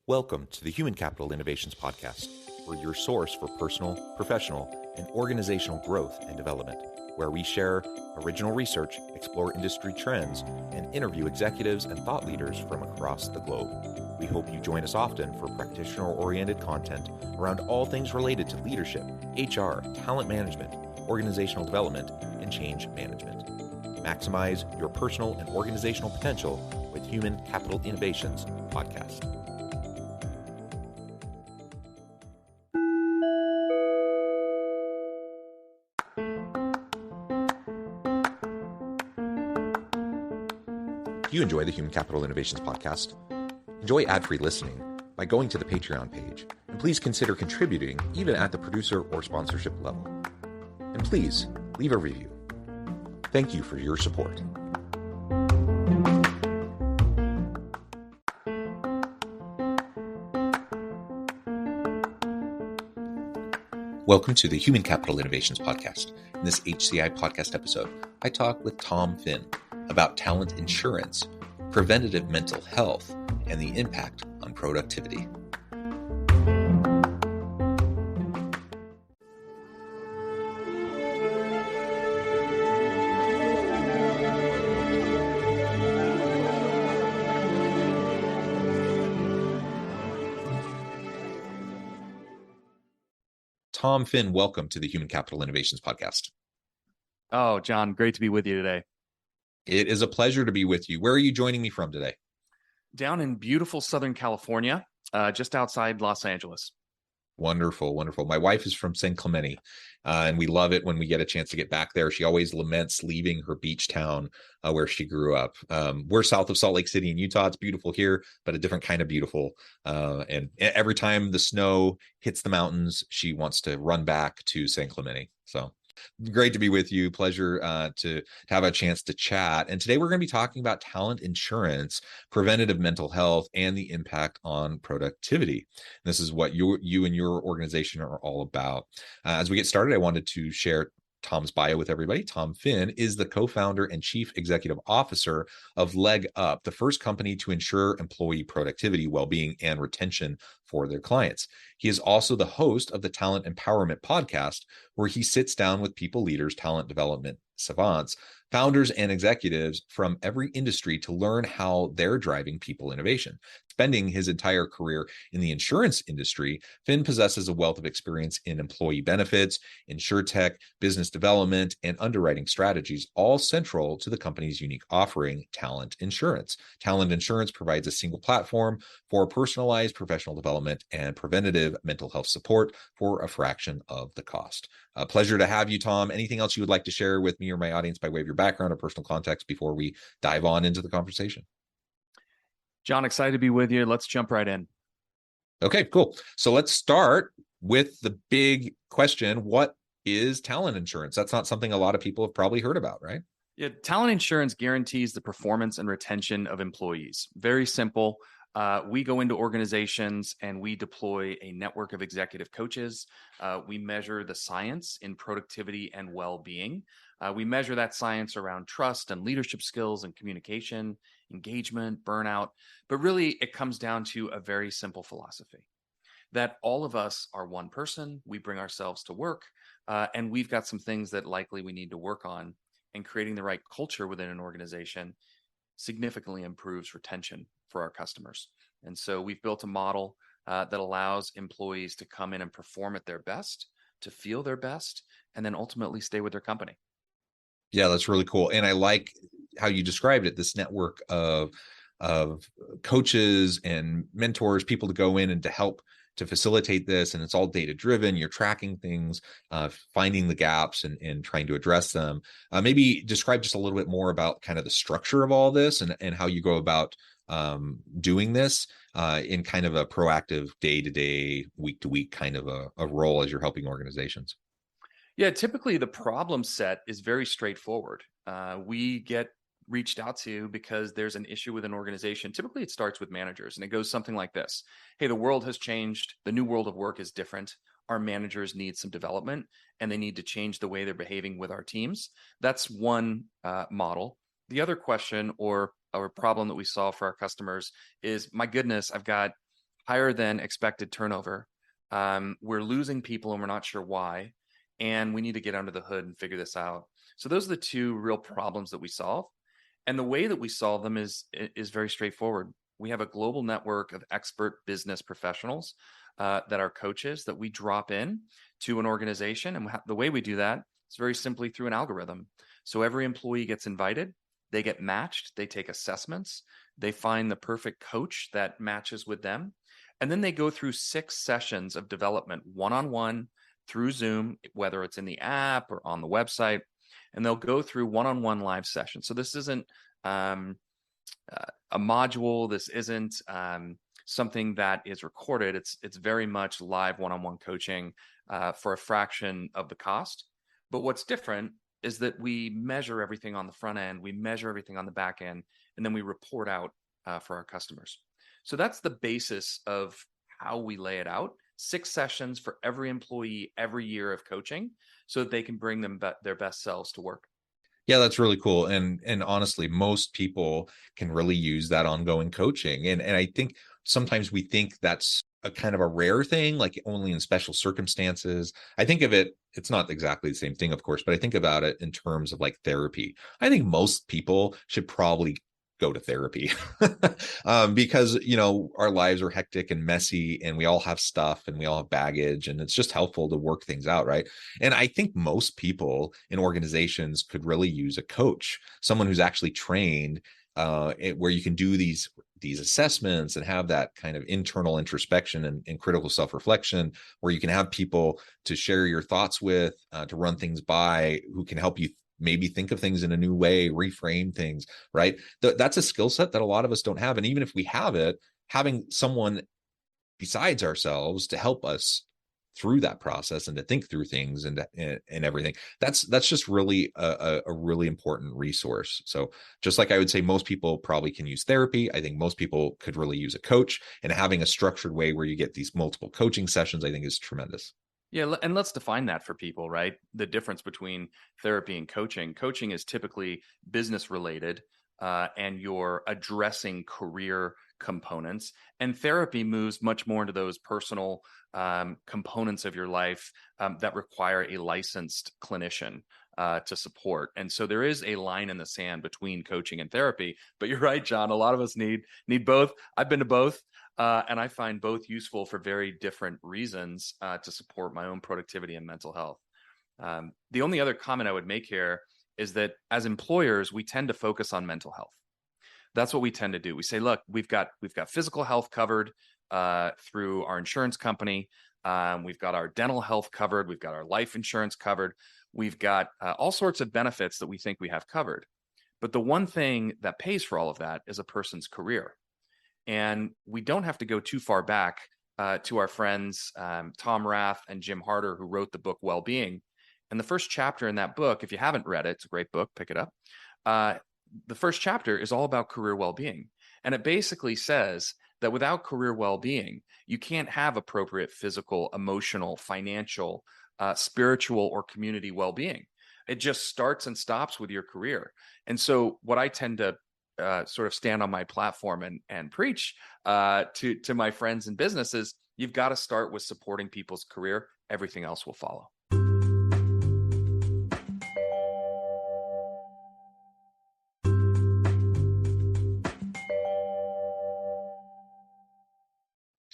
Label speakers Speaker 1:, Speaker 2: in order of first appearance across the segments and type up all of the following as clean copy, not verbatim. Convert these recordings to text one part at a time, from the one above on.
Speaker 1: Welcome to the Human Capital Innovations Podcast. We're your source for personal, professional, and organizational growth and development, where we share original research, explore industry trends, and interview executives and thought leaders from across the globe. We hope you join us often for practitioner-oriented content around all things related to leadership, HR, talent management, organizational development, and change management. Maximize your personal and organizational potential with Human Capital Innovations Podcast. If you enjoy the Human Capital Innovations Podcast, enjoy ad-free listening by going to the Patreon page, and please consider contributing even at the producer or sponsorship level. And please leave a review. Thank you for your support. Welcome to the Human Capital Innovations Podcast. In this HCI Podcast episode, I talk with Tom Finn about talent insurance, preventative mental health, and the impact on productivity. Tom Finn, welcome to the Human Capital Innovations Podcast.
Speaker 2: Oh, John, great to be with you today.
Speaker 1: It is a pleasure to be with you. Where are you joining me from today?
Speaker 2: Down in beautiful Southern California, just outside Los Angeles.
Speaker 1: Wonderful, wonderful. My wife is from San Clemente, and we love it when we get a chance to get back there. She always laments leaving her beach town where she grew up. We're south of Salt Lake City in Utah. It's beautiful here, but a different kind of beautiful. And every time the snow hits the mountains, she wants to run back to San Clemente. So great to be with you. Pleasure to have a chance to chat. And today we're going to be talking about talent insurance, preventative mental health, and the impact on productivity. This is what you and your organization are all about. As we get started, I wanted to share Tom's bio with everybody. Tom Finn is the co-founder and chief executive officer of Leg Up, the first company to ensure employee productivity, well-being, and retention for their clients. He is also the host of the Talent Empowerment Podcast, where he sits down with people leaders, talent development savants, founders, and executives from every industry to learn how they're driving people innovation. Spending his entire career in the insurance industry, Finn possesses a wealth of experience in employee benefits, insurtech, business development, and underwriting strategies, all central to the company's unique offering, Talent Insurance. Talent Insurance provides a single platform for personalized professional development and preventative mental health support for a fraction of the cost. A pleasure to have you, Tom. Anything else you would like to share with me or my audience by way of your background or personal context before we dive on into the conversation?
Speaker 2: John, excited to be with you. Let's jump right in.
Speaker 1: Okay, cool. So let's start with the big question. What is talent insurance? That's not something a lot of people have probably heard about, right?
Speaker 2: Yeah, talent insurance guarantees the performance and retention of employees. Very simple. We go into organizations and we deploy a network of executive coaches. We measure the science in productivity and well-being. We measure that science around trust and leadership skills and communication, engagement, burnout. But really, it comes down to a very simple philosophy that all of us are one person. We bring ourselves to work, and we've got some things that likely we need to work on. And creating the right culture within an organization significantly improves retention for our customers. And so we've built a model that allows employees to come in and perform at their best, to feel their best, and then ultimately stay with their company.
Speaker 1: Yeah, that's really cool. And I like how you described it, this network of coaches and mentors, people to go in and to help to facilitate this. And it's all data driven. You're tracking things, finding the gaps and trying to address them. Maybe describe just a little bit more about kind of the structure of all this and how you go about doing this in kind of a proactive day-to-day, week-to-week kind of a role as you're helping organizations.
Speaker 2: Yeah, typically the problem set is very straightforward. We get reached out to because there's an issue with an organization. Typically, it starts with managers, and it goes something like this. Hey, the world has changed. The new world of work is different. Our managers need some development, and they need to change the way they're behaving with our teams. That's one model. The other question or problem that we solve for our customers is, my goodness, I've got higher than expected turnover. We're losing people and we're not sure why. And we need to get under the hood and figure this out. So those are the two real problems that we solve. And the way that we solve them is very straightforward. We have a global network of expert business professionals that are coaches that we drop in to an organization. And the way we do that is very simply through an algorithm. So every employee gets invited, they get matched, they take assessments, they find the perfect coach that matches with them. And then they go through 6 sessions of development, one-on-one through Zoom, whether it's in the app or on the website. And they'll go through one-on-one live sessions. So this isn't a module. This isn't something that is recorded. It's very much live one-on-one coaching for a fraction of the cost. But what's different is that we measure everything on the front end, we measure everything on the back end, and then we report out for our customers. So that's the basis of how we lay it out. 6 sessions for every employee every year of coaching so that they can bring them their best selves to work.
Speaker 1: Yeah, that's really cool. And honestly, most people can really use that ongoing coaching. And I think sometimes we think that's a kind of a rare thing, like only in special circumstances. I think of it, it's not exactly the same thing, of course, but I think about it in terms of like therapy. I think most people should probably go to therapy because our lives are hectic and messy and we all have stuff and we all have baggage, and it's just helpful to work things out, right? And I think most people in organizations could really use a coach, someone who's actually trained where you can do these assessments and have that kind of internal introspection and critical self-reflection, where you can have people to share your thoughts with, to run things by, who can help you maybe think of things in a new way, reframe things, right? That's a skill set that a lot of us don't have. And even if we have it, having someone besides ourselves to help us through that process and to think through things and everything, that's just really a really important resource. So just like I would say most people probably can use therapy, I think most people could really use a coach, and having a structured way where you get these multiple coaching sessions, I think is tremendous.
Speaker 2: Yeah, and let's define that for people, right? The difference between therapy and coaching. Coaching is typically business related, and you're addressing career components. And therapy moves much more into those personal components of your life that require a licensed clinician to support. And so there is a line in the sand between coaching and therapy. But you're right, John. A lot of us need both. I've been to both. And I find both useful for very different reasons to support my own productivity and mental health. The only other comment I would make here is that as employers, we tend to focus on mental health. That's what we tend to do. We say, look, we've got physical health covered through our insurance company. We've got our dental health covered. We've got our life insurance covered. We've got all sorts of benefits that we think we have covered. But the one thing that pays for all of that is a person's career. And we don't have to go too far back to our friends, Tom Rath and Jim Harter, who wrote the book Well-Being. And the first chapter in that book, if you haven't read it, it's a great book, pick it up. The first chapter is all about career well-being. And it basically says that without career well-being, you can't have appropriate physical, emotional, financial, spiritual, or community well-being. It just starts and stops with your career. And so what I tend to sort of stand on my platform and preach to my friends and businesses, you've got to start with supporting people's career. Everything else will follow.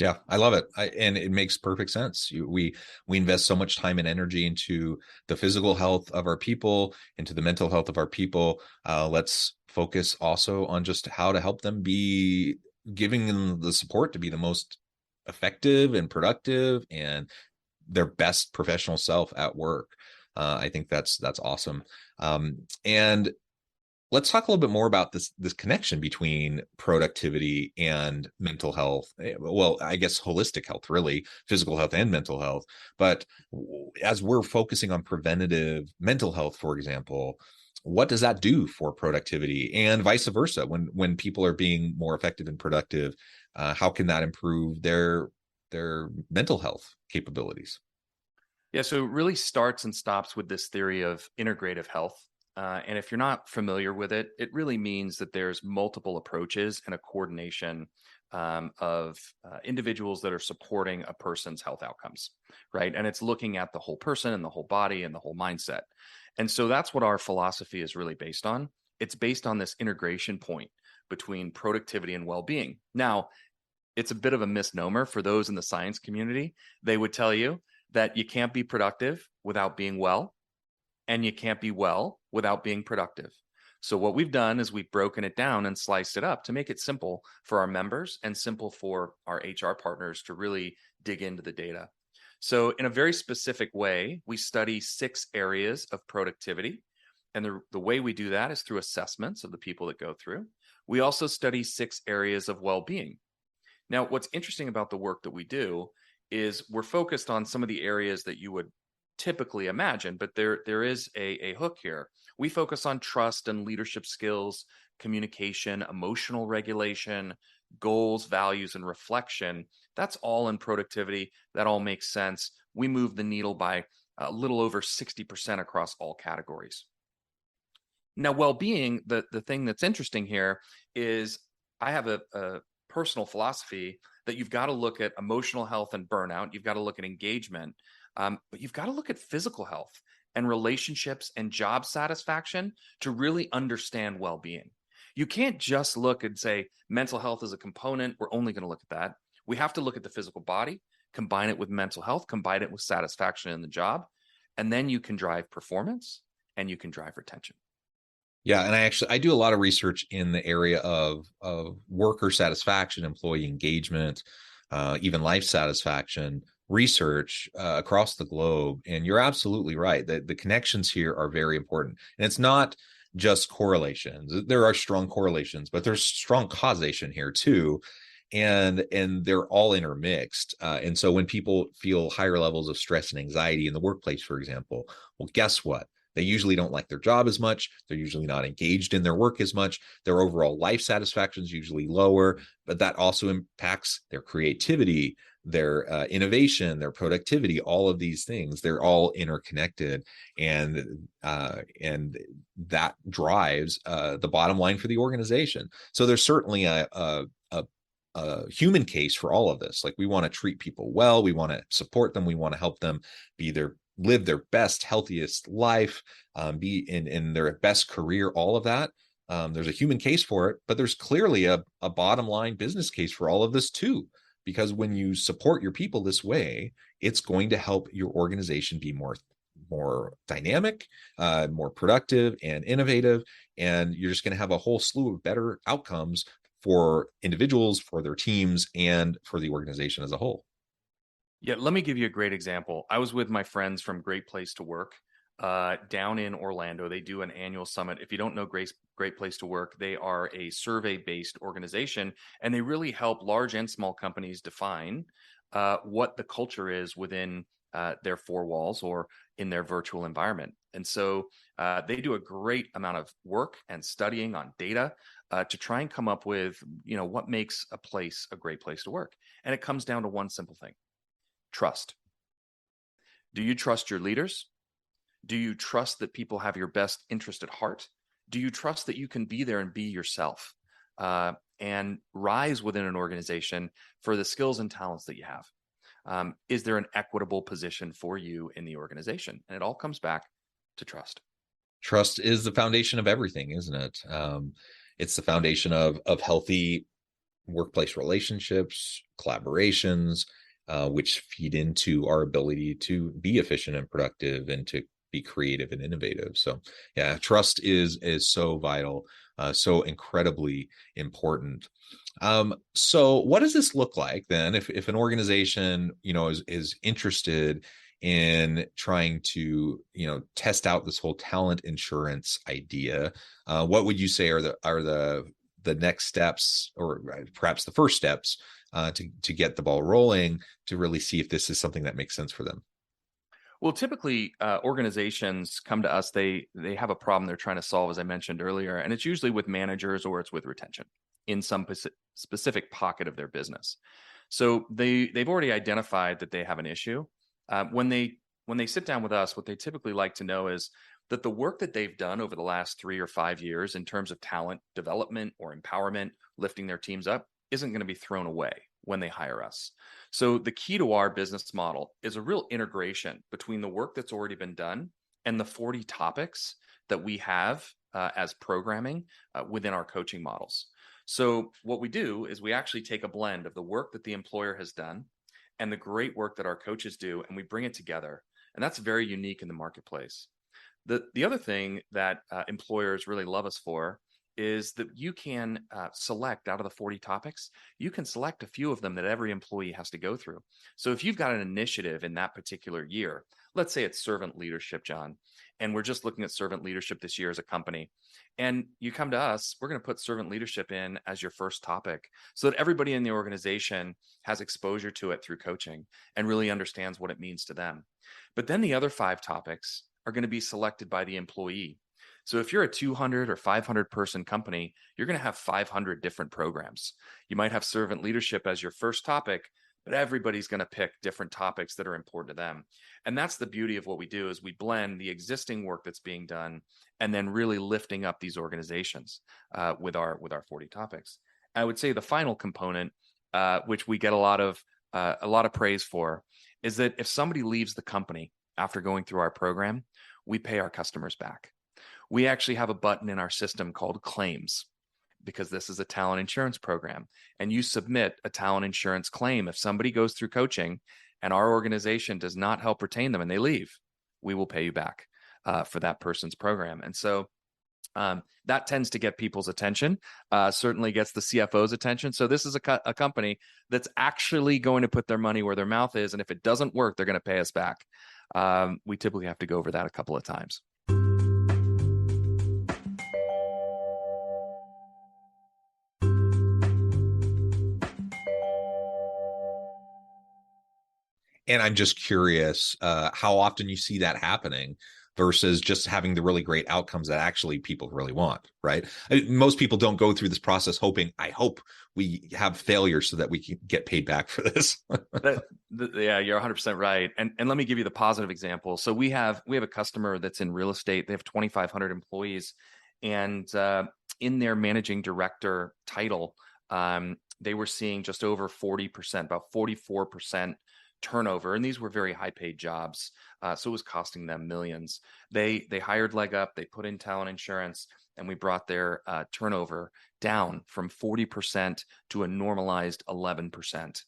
Speaker 1: Yeah, I love it. And it makes perfect sense. We invest so much time and energy into the physical health of our people, into the mental health of our people. Let's focus also on just how to help them be, giving them the support to be the most effective and productive and their best professional self at work. I think that's awesome. And let's talk a little bit more about this connection between productivity and mental health. Well, I guess holistic health, really, physical health and mental health. But as we're focusing on preventative mental health, for example, what does that do for productivity, and vice versa? When people are being more effective and productive, how can that improve their mental health capabilities?
Speaker 2: Yeah, so it really starts and stops with this theory of integrative health. And if you're not familiar with it, it really means that there's multiple approaches and a coordination individuals that are supporting a person's health outcomes, right? And it's looking at the whole person and the whole body and the whole mindset. And so that's what our philosophy is really based on. It's based on this integration point between productivity and well-being. Now, it's a bit of a misnomer for those in the science community. They would tell you that you can't be productive without being well, and you can't be well without being productive. So what we've done is we've broken it down and sliced it up to make it simple for our members and simple for our HR partners to really dig into the data. So in a very specific way, we study 6 areas of productivity. And the way we do that is through assessments of the people that go through. We also study 6 areas of well-being. Now, what's interesting about the work that we do is we're focused on some of the areas that you would typically imagine, but there is a hook here. We focus on trust and leadership skills, communication, emotional regulation, goals, values, and reflection. That's all in productivity. That all makes sense. We move the needle by a little over 60% across all categories. Now, well-being, the thing that's interesting here is I have a personal philosophy that you've got to look at emotional health and burnout. You've got to look at engagement, but you've got to look at physical health and relationships and job satisfaction to really understand well-being. You can't just look and say mental health is a component. We're only going to look at that. We have to look at the physical body, combine it with mental health, combine it with satisfaction in the job, and then you can drive performance and you can drive retention.
Speaker 1: Yeah, and I do a lot of research in the area of worker satisfaction, employee engagement, even life satisfaction research across the globe. And you're absolutely right that the connections here are very important. And it's not just correlations. There are strong correlations, but there's strong causation here too. And they're all intermixed. And so when people feel higher levels of stress and anxiety in the workplace, for example, well, guess what? They usually don't like their job as much. They're usually not engaged in their work as much. Their overall life satisfaction is usually lower, but that also impacts their creativity, their innovation, their productivity, all of these things. They're all interconnected, and that drives the bottom line for the organization. So there's certainly a human case for all of this. Like, we want to treat people well. We want to support them. We want to help them live their best, healthiest life, be in their best career, all of that. There's a human case for it, but there's clearly a bottom line business case for all of this too. Because when you support your people this way, it's going to help your organization be more dynamic, more productive and innovative. And you're just going to have a whole slew of better outcomes for individuals, for their teams, and for the organization as a whole.
Speaker 2: Yeah, let me give you a great example. I was with my friends from Great Place to Work down in Orlando. They do an annual summit. If you don't know Great Place to Work, they are a survey-based organization, and they really help large and small companies define what the culture is within their 4 walls or in their virtual environment. And so they do a great amount of work and studying on data to try and come up with, what makes a place a great place to work. And it comes down to one simple thing: trust. Do you trust your leaders? Do you trust that people have your best interest at heart? Do you trust that you can be there and be yourself and rise within an organization for the skills and talents that you have? Is there an equitable position for you in the organization? And it all comes back to trust.
Speaker 1: Trust is the foundation of everything, isn't it? It's the foundation of healthy workplace relationships, collaborations, which feed into our ability to be efficient and productive and to be creative and innovative. So yeah, trust is so vital, so incredibly important. So what does this look like then if an organization, is interested in trying to, test out this whole talent insurance idea? What would you say are the next steps, or perhaps the first steps to get the ball rolling, to really see if this is something that makes sense for them?
Speaker 2: Well, typically organizations come to us, they have a problem they're trying to solve, as I mentioned earlier, and it's usually with managers or it's with retention in some specific pocket of their business. So they've already identified that they have an issue. When they sit down with us, what they typically like to know is that the work that they've done over the last 3 or 5 years in terms of talent development or empowerment, lifting their teams up, isn't going to be thrown away when they hire us. So the key to our business model is a real integration between the work that's already been done and the 40 topics that we have as programming within our coaching models. So what we do is we actually take a blend of the work that the employer has done and the great work that our coaches do, and we bring it together. And that's very unique in the marketplace. The other thing that employers really love us for is that you can select out of the 40 topics, you can select a few of them that every employee has to go through. So if you've got an initiative in that particular year, let's say it's servant leadership, John, and we're just looking at servant leadership this year as a company, and you come to us, we're going to put servant leadership in as your first topic so that everybody in the organization has exposure to it through coaching and really understands what it means to them. But then the other 5 topics are going to be selected by the employee. So if you're a 200 or 500 person company, you're going to have 500 different programs. You might have servant leadership as your first topic, but everybody's going to pick different topics that are important to them. And that's the beauty of what we do is we blend the existing work that's being done and then really lifting up these organizations with our 40 topics. I would say the final component, which we get a lot of praise for, is that if somebody leaves the company after going through our program, we pay our customers back. We actually have a button in our system called claims, because this is a talent insurance program. And you submit a talent insurance claim. If somebody goes through coaching and our organization does not help retain them and they leave, we will pay you back for that person's program. And so that tends to get people's attention, certainly gets the CFO's attention. So this is a company that's actually going to put their money where their mouth is. And if it doesn't work, they're going to pay us back. We typically have to go over that a couple of times.
Speaker 1: And I'm just curious how often you see that happening versus just having the really great outcomes that actually people really want, right? Most people don't go through this process hoping, I hope we have failure so that we can get paid back for this.
Speaker 2: Yeah, you're 100% right. And let me give you the positive example. So we have a customer that's in real estate. They have 2,500 employees, and in their managing director title, they were seeing just over 40%, about 44% turnover, and these were very high paid jobs, so it was costing them millions. They hired Leg Up, they put in talent insurance, and we brought their turnover down from 40% to a normalized 11%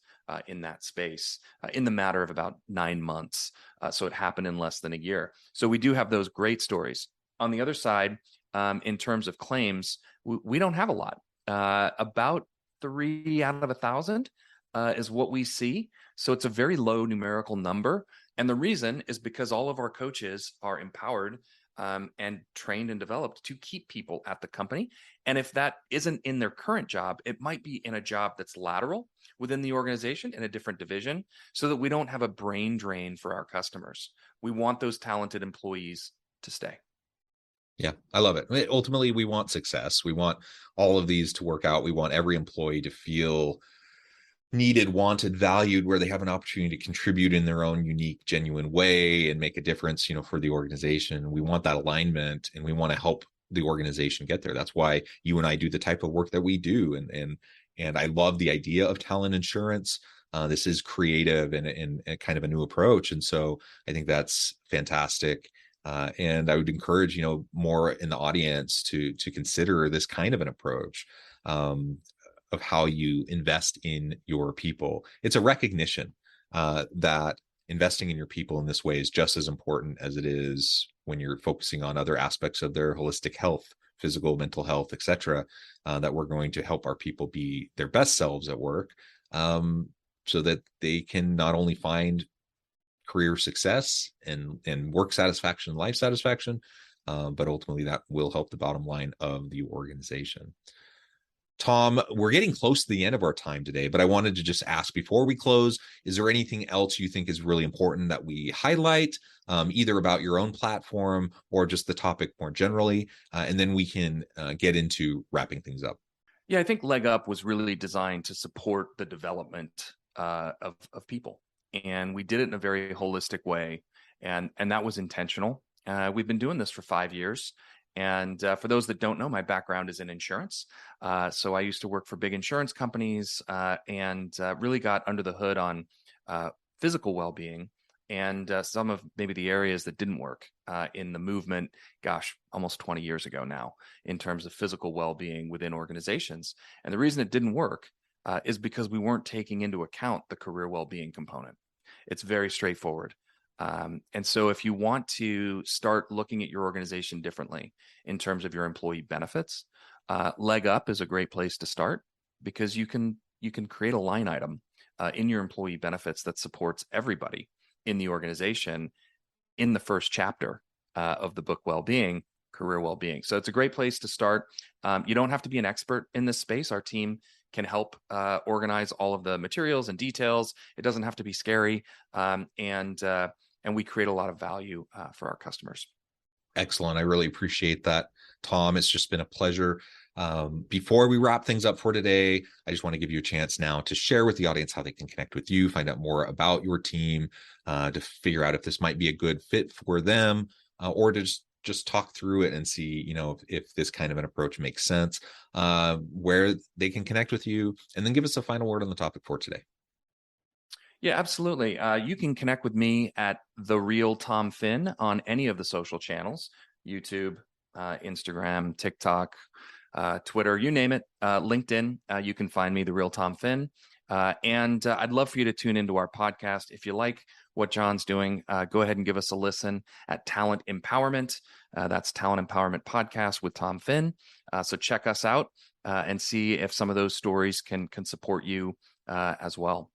Speaker 2: in that space in the matter of about 9 months. So it happened in less than a year. So we do have those great stories. On the other side, in terms of claims, we don't have a lot. About 3 out of 1,000 is what we see. So it's a very low numerical number. And the reason is because all of our coaches are empowered and trained and developed to keep people at the company. And if that isn't in their current job, it might be in a job that's lateral within the organization in a different division, so that we don't have a brain drain for our customers. We want those talented employees to stay.
Speaker 1: Yeah, I love it. Ultimately, we want success. We want all of these to work out. We want every employee to feel needed, wanted, valued, where they have an opportunity to contribute in their own unique, genuine way and make a difference, for the organization. We want that alignment, and we want to help the organization get there. That's why you and I do the type of work that we do. And I love the idea of talent insurance. This is creative and kind of a new approach. And so I think that's fantastic. And I would encourage, more in the audience to consider this kind of an approach. Of how you invest in your people. It's a recognition that investing in your people in this way is just as important as it is when you're focusing on other aspects of their holistic health, physical, mental health, etc. That we're going to help our people be their best selves at work, so that they can not only find career success and work satisfaction, life satisfaction, but ultimately that will help the bottom line of the organization. Tom, we're getting close to the end of our time today, but I wanted to just ask before we close, is there anything else you think is really important that we highlight, either about your own platform or just the topic more generally? And then we can get into wrapping things up.
Speaker 2: Yeah, I think Leg Up was really designed to support the development of people. And we did it in a very holistic way. And that was intentional. We've been doing this for 5 years. And for those that don't know, my background is in insurance. So I used to work for big insurance companies and really got under the hood on physical well-being and some of maybe the areas that didn't work in the movement, almost 20 years ago now, in terms of physical well-being within organizations. And the reason it didn't work is because we weren't taking into account the career well-being component. It's very straightforward. And so if you want to start looking at your organization differently in terms of your employee benefits, Leg Up is a great place to start, because you can create a line item in your employee benefits that supports everybody in the organization in the first chapter of the book Wellbeing, Career Wellbeing. So it's a great place to start. You don't have to be an expert in this space. Our team can help organize all of the materials and details. It doesn't have to be scary. And we create a lot of value for our customers.
Speaker 1: Excellent. I really appreciate that, Tom. It's just been a pleasure. Before we wrap things up for today, I just want to give you a chance now to share with the audience how they can connect with you, find out more about your team, to figure out if this might be a good fit for them, or to just talk through it and see, if this kind of an approach makes sense, where they can connect with you, and then give us a final word on the topic for today.
Speaker 2: Yeah, absolutely. You can connect with me at The Real Tom Finn on any of the social channels, YouTube, Instagram, TikTok, Twitter, you name it, LinkedIn. You can find me, The Real Tom Finn. And I'd love for you to tune into our podcast. If you like what John's doing, go ahead and give us a listen at Talent Empowerment. That's Talent Empowerment Podcast with Tom Finn. So check us out and see if some of those stories can support you as well.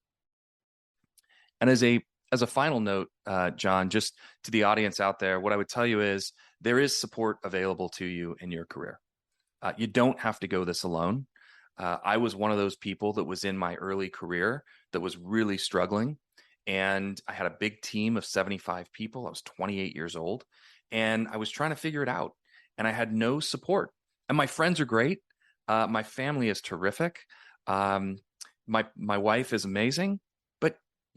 Speaker 2: And as a final note, John, just to the audience out there, what I would tell you is there is support available to you in your career. You don't have to go this alone. I was one of those people that was in my early career that was really struggling. And I had a big team of 75 people. I was 28 years old, and I was trying to figure it out. And I had no support. And my friends are great. My family is terrific. My wife is amazing.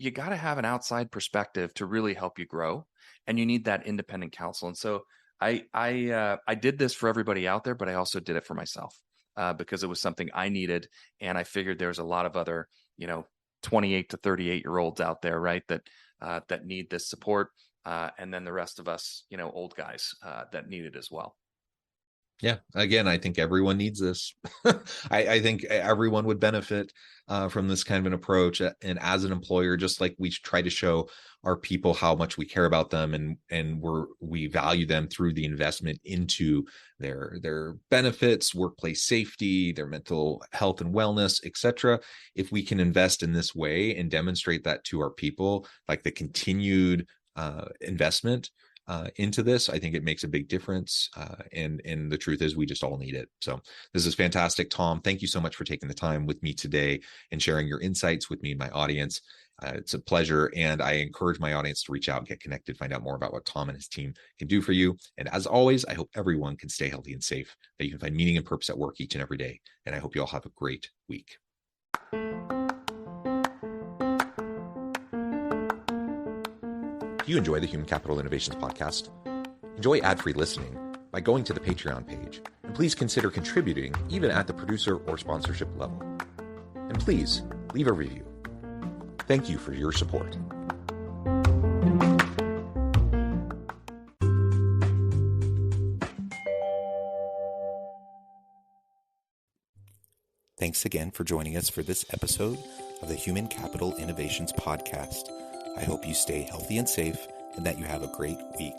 Speaker 2: You got to have an outside perspective to really help you grow, and you need that independent counsel. And so I did this for everybody out there, but I also did it for myself because it was something I needed. And I figured there's a lot of other, 28 to 38-year-olds out there, right, that need this support. And then the rest of us, old guys that need it as well.
Speaker 1: Yeah. Again, I think everyone needs this. I think everyone would benefit from this kind of an approach. And as an employer, just like we try to show our people how much we care about them and we value them through the investment into their benefits, workplace safety, their mental health and wellness, etc. If we can invest in this way and demonstrate that to our people, like the continued investment into this, I think it makes a big difference. And the truth is we just all need it. So this is fantastic, Tom. Thank you so much for taking the time with me today and sharing your insights with me and my audience. It's a pleasure. And I encourage my audience to reach out, get connected, find out more about what Tom and his team can do for you. And as always, I hope everyone can stay healthy and safe, that you can find meaning and purpose at work each and every day. And I hope you all have a great week. Do you enjoy the Human Capital Innovations podcast? Enjoy ad-free listening by going to the Patreon page, and please consider contributing even at the producer or sponsorship level. And please leave a review. Thank you for your support. Thanks again for joining us for this episode of the Human Capital Innovations podcast. I hope you stay healthy and safe and that you have a great week.